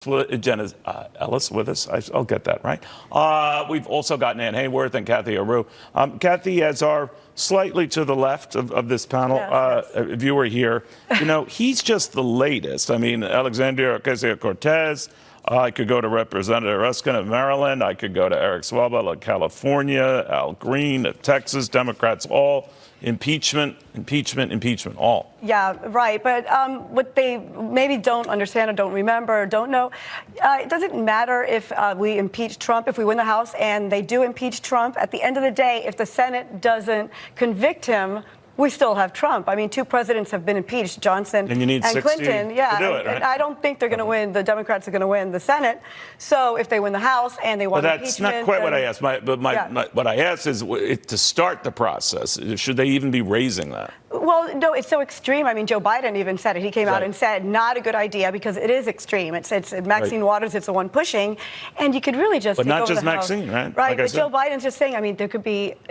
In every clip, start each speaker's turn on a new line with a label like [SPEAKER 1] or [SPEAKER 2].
[SPEAKER 1] Jenna Ellis with us. I'll get that right. We've also got Nan Hayworth and Kathy Aru. Kathy, as our slightly to the left of this panel viewer here, you know, he's just the latest. I mean, Alexandria Ocasio-Cortez. I could go to Representative Ruskin of Maryland. I could go to Eric Swalwell of California, Al Green of Texas. Democrats all impeachment, all.
[SPEAKER 2] Yeah, right. But what they maybe don't understand or don't remember or don't know, it doesn't matter if we impeach Trump, if we win the House and they do impeach Trump. At the end of the day, if the Senate doesn't convict him, we still have Trump. I mean, two presidents have been impeached, Johnson
[SPEAKER 1] and you need
[SPEAKER 2] and
[SPEAKER 1] 60
[SPEAKER 2] Clinton. Yeah,
[SPEAKER 1] to do it, right?
[SPEAKER 2] And I don't think they're going to win. The Democrats are going to win the Senate. So if they win the House and they want impeachment,
[SPEAKER 1] that's not quite what I asked. What I asked is to start the process. Should they even be raising that?
[SPEAKER 2] Well, no, it's so extreme. I mean, Joe Biden even said it. He came out and said, not a good idea because it is extreme. It's Maxine Waters, it's the one pushing. And you could really just
[SPEAKER 1] But
[SPEAKER 2] take
[SPEAKER 1] not
[SPEAKER 2] over
[SPEAKER 1] just
[SPEAKER 2] the House.
[SPEAKER 1] Maxine, right?
[SPEAKER 2] Right, but Joe Biden's just saying, I mean,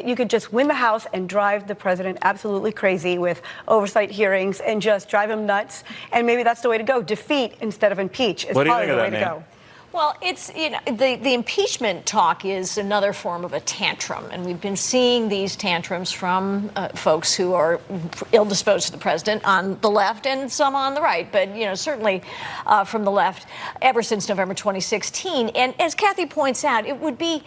[SPEAKER 2] you could just win the House and drive the president absolutely crazy with oversight hearings and just drive him nuts. And maybe that's the way to go. Defeat instead of impeach is probably the way to go.
[SPEAKER 3] Well, it's, you know, the impeachment talk is another form of a tantrum. And we've been seeing these tantrums from folks who are ill-disposed to the president on the left and some on the right. But, you know, certainly from the left ever since November 2016. And as Kathy points out, it would be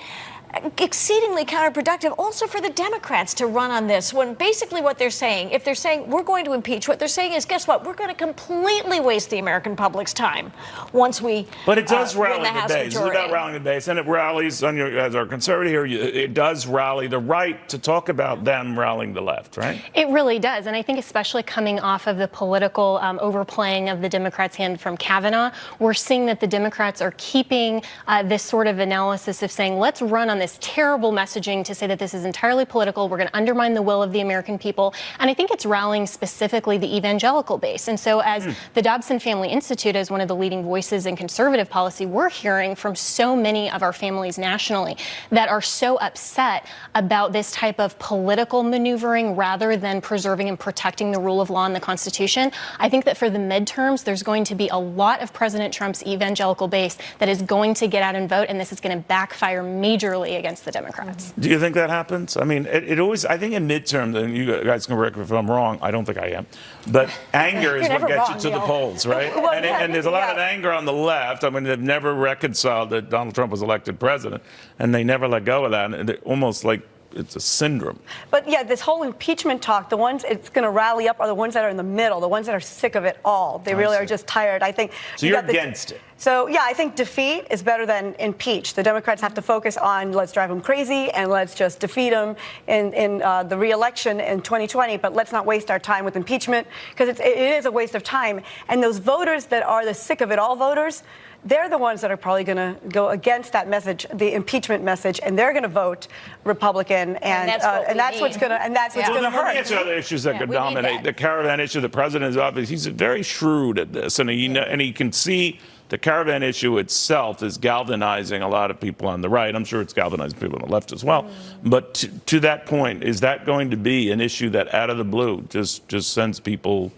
[SPEAKER 3] exceedingly counterproductive also for the Democrats to run on this when basically what they're saying, if they're saying we're going to impeach, what they're saying is, guess what, we're going to completely waste the American public's time once we
[SPEAKER 1] But it does
[SPEAKER 3] win
[SPEAKER 1] rally
[SPEAKER 3] the House
[SPEAKER 1] the base.
[SPEAKER 3] majority.
[SPEAKER 1] It's about rallying the base, and it rallies, as our conservative here, it does rally the right to talk about them rallying the left, right?
[SPEAKER 4] It really does, and I think especially coming off of the political overplaying of the Democrats' hand from Kavanaugh, we're seeing that the Democrats are keeping this sort of analysis of saying, let's run on this terrible messaging to say that this is entirely political. We're going to undermine the will of the American people. And I think it's rallying specifically the evangelical base. And so as the Dobson Family Institute, as one of the leading voices in conservative policy, we're hearing from so many of our families nationally that are so upset about this type of political maneuvering rather than preserving and protecting the rule of law and the Constitution. I think that for the midterms, there's going to be a lot of President Trump's evangelical base that is going to get out and vote, and this is going to backfire majorly against the Democrats.
[SPEAKER 1] Do you think that happens? I mean, it always, I think in midterms, and you guys can correct me if I'm wrong, I don't think I am, but anger is what gets you to the polls, right?
[SPEAKER 2] Well,
[SPEAKER 1] and there's a lot of anger on the left. I mean, they've never reconciled that Donald Trump was elected president, and they never let go of that. And almost like it's a syndrome.
[SPEAKER 2] But yeah, this whole impeachment talk, the ones it's going to rally up are the ones that are in the middle, the ones that are sick of it all. They really are just tired. I think.
[SPEAKER 1] So you're against it.
[SPEAKER 2] So, yeah, I think defeat is better than impeach. The Democrats have to focus on let's drive them crazy and let's just defeat them in the re-election in 2020. But let's not waste our time with impeachment because it is a waste of time. And those voters that are the sick of it all voters, they're the ones that are probably going to go against that message, the impeachment message, and they're going to vote Republican, and that's what's going to hurt.
[SPEAKER 1] Let me answer other issues that could dominate the caravan issue. The president is obvious; he's very shrewd at this, and he can see the caravan issue itself is galvanizing a lot of people on the right. I'm sure it's galvanizing people on the left as well. But to that point, is that going to be an issue that, out of the blue, just sends people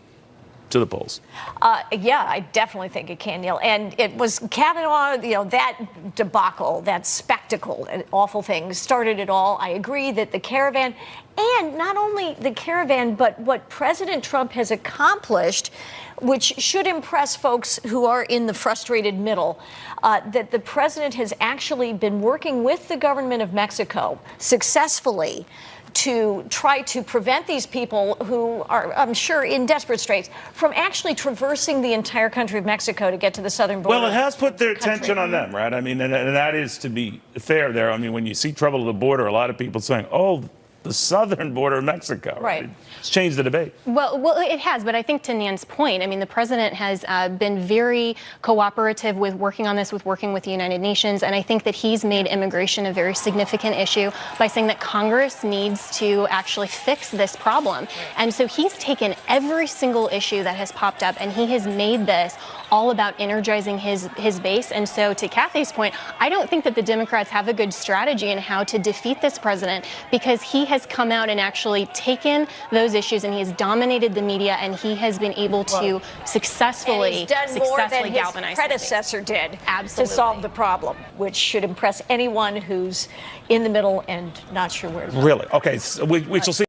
[SPEAKER 1] to the polls?
[SPEAKER 3] Yeah, I definitely think it can, Neil. And it was Kavanaugh, you know, that debacle, that spectacle, that awful thing started it all. I agree that the caravan, and not only the caravan, but what President Trump has accomplished, which should impress folks who are in the frustrated middle, that the president has actually been working with the government of Mexico successfully to try to prevent these people who are, I'm sure, in desperate straits from actually traversing the entire country of Mexico to get to the southern border.
[SPEAKER 1] Well, it has put their attention on them, right? I mean, and that is, to be fair there. I mean, when you see trouble at the border, a lot of people saying, oh, the southern border of Mexico.
[SPEAKER 3] Right.
[SPEAKER 1] It's changed the debate.
[SPEAKER 4] Well, it has, but I think to Nan's point, I mean, the president has been very cooperative with working on this, with working with the United Nations, and I think that he's made immigration a very significant issue by saying that Congress needs to actually fix this problem. And so he's taken every single issue that has popped up, and he has made this all about energizing his base. And so to Kathy's point, I don't think that the Democrats have a good strategy in how to defeat this president, because he has come out and actually taken those issues and he has dominated the media, and he has been able to successfully,
[SPEAKER 3] and he's done more than his
[SPEAKER 4] galvanize
[SPEAKER 3] predecessor did
[SPEAKER 4] Absolutely.
[SPEAKER 3] to solve the problem, which should impress anyone who's in the middle and not sure where to go.
[SPEAKER 1] Really? Okay, so we shall see.